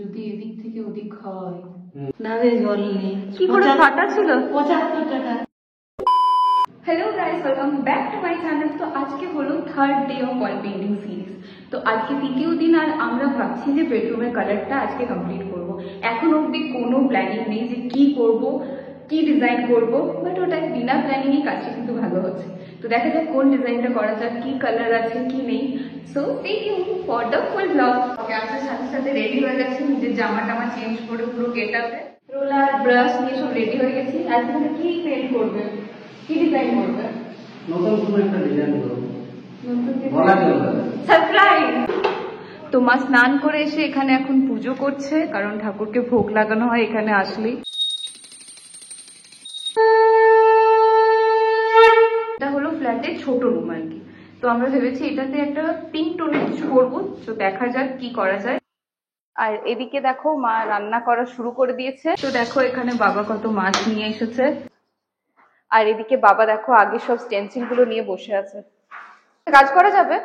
যদি এদিক থেকে ওদিক হয় না রে জল নেই। কি করে ফাটা ছিল? 75 টাকা। Hello guys, welcome back to my channel. তো আজকে হলো third day of wall painting series. তো আজকে তৃতীয় দিন আর আমরা ভাবছি যে বেডরুমের কালারটা আজকে কমপ্লিট করব। এখন অবধি কোনো প্ল্যানিং নেই যে কি করব, কি ডিজাইন করব, বাট ওটা বিনা প্ল্যানিংই কাজটা কিন্তু ভালো হচ্ছে। তো দেখা যাক কোন ডিজাইনটা করা যাক, কি কালার আছে কি নেই। So stay tune for the full blog. Okay, আসার সাথে সাথে রেডি হয়ে যাচ্ছি, নিজের জামা টামা চেঞ্জ করে পুরো গেটআপে রোলার ব্রাশ নিয়ে সব রেডি হয়ে গেছি। আজকে কি পেইন্ট করবে, কি ডিজাইন করবে? নতুন কোনো একটা ডিজাইন করব, বলা চলবে সারপ্রাইজ। তো মা স্নান করে এসে এখানে এখন পুজো করছে, কারণ ঠাকুরকে ভোগ লাগানো হয় এখানে আসলেই। এটা হলো ফ্ল্যাটের ছোট রুম আর কি। তো আমরা ভেবেছি এটাতে একটা পিঙ্ক টোনের কিছু করবো, তো দেখা যাক কি করা যায়। আর এদিকে দেখো মা রান্না করা শুরু করে দিয়েছে। তো দেখো এখানে বাবা কত মাছ নিয়ে এসেছে, আর এদিকে বাবা দেখো আগে সব স্টেনসিল গুলো নিয়ে বসে আছে। কাজ করা যাবে।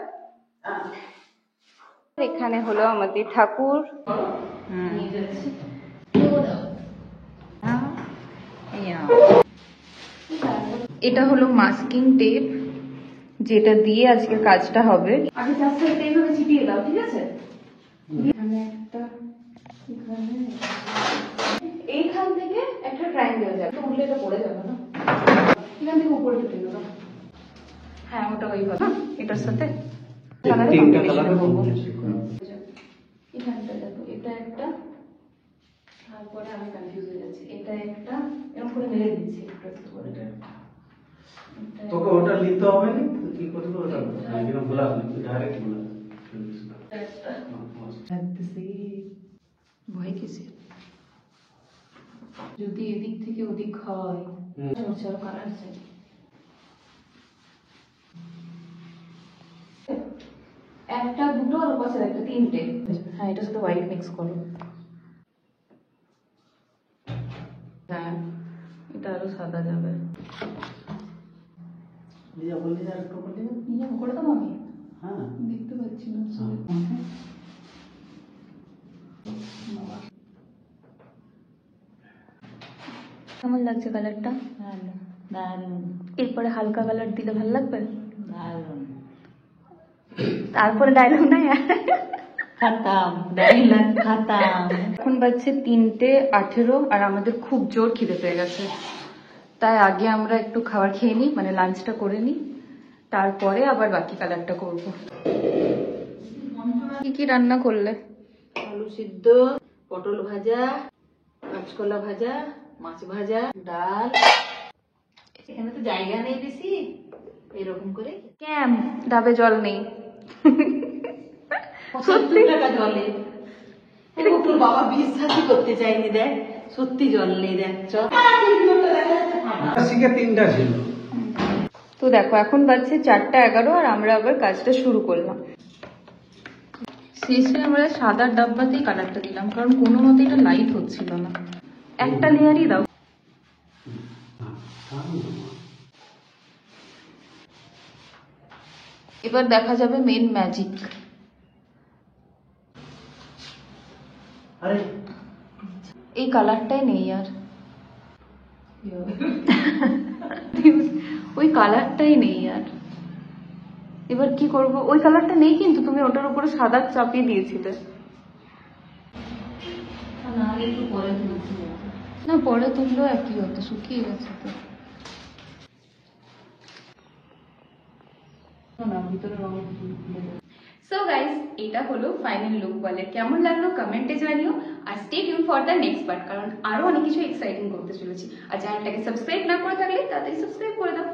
এখানে হলো আমাদের ঠাকুর নিয়ে যাচ্ছে। এটা হলো মাস্কিং টেপ, যেটা দিয়ে আজকে কাজটা হবে। আগে জাস্ট এইভাবে ছিটিয়ে দাও, ঠিক আছে? এখানে একটা, এখানে এইখান থেকে একটা ট্রায়াঙ্গেল যাবে, তো উঠলে এটা পড়ে যাবে না। এখান থেকে উপরে টেনে দাও। হ্যাঁ, ওটা ওইভাবে এটার সাথে তিনটা কালার করব। এখানটা দেখো, এটা একটা, তারপরে আমি কনফিউজ হয়ে যাচ্ছি, এটা একটা, এরকম করে মেরে দিচ্ছি একটু করে। তোকে ওটা নিতে হবে না, কি করতে হবে ওটা একদম গোলাপ ডাইরেক্ট গোলাপ। ভয় কিসে? যদি এদিক থেকে ওদিক হয়, চলো কালার চাই। একটা, দুটো, আর পাশে একটা, তিনটে। হ্যাঁ, এটার সাথে হোয়াইট মিক্স করো। হ্যাঁ, এটা আরো সাদা যাবে। করে দেবো আমি? হ্যাঁ, দেখতে পাচ্ছি না। কেমন লাগছে কালারটা? দারুণ। এরপরে হালকা কালার দিলে ভালো লাগবে। দারুণ। তারপরে ডায়লগ নাই খাতাম, ডায়লগ খাতাম। এখন বাজছে 3:18 আর আমাদের খুব জোর খিদে পেয়ে গেছে। তাই আগে আমরা একটু খাবার খেয়ে নিই, মানে লাঞ্চটা করে নিই, তারপরে আবার বাকি কালারটা করব। কি কি রান্না করলে? আলু সিদ্ধ, পটল ভাজা, কাঁচকলা ভাজা, মাছ ভাজা, ডাল। এখানে তো জায়গা নেই বেশি, এরকম করে। ক্যাম ডাবে জল নেই। 70 টাকা জলে। এটা তোর বাবা বিশ্বাসই করতে চাইনি, দেখ সত্যি জল নেই। দেখ চল, তিনটা ছিল। তো দেখো এখন বাজছে 4:11 আর আমরা আবার কাজটা শুরু করলাম। শেষে আমরা সাদা ডাব্বাতেই কালারটা দিলাম, কারণ কোনো মতে এটা লাইট হচ্ছিল না। একটা লেয়ারই দাও। এবার দেখা যাবে মেন ম্যাজিক। আরে এই কালারটাই নেই আর, ওই কালারটাই নেই আর। এবার কি করব? ওই কালারটা নেই, কিন্তু তুমি ওটার উপরে সাদা চাপিয়ে দিয়েছিলে না। পরে তুললেও একই হতো, শুকিয়ে গেছে তো। সো গাইস, এটা হলো ফাইনাল লুক। বলে কেমন লাগলো কমেন্টে জানিও, আর stay tune for the next part, কারণ আরো অনেক কিছু এক্সাইটিং করতে চলেছি। আর চ্যানেলটাকে সাবস্ক্রাইব না করে থাকলে তাড়াতাড়ি সাবস্ক্রাইব করে দাও।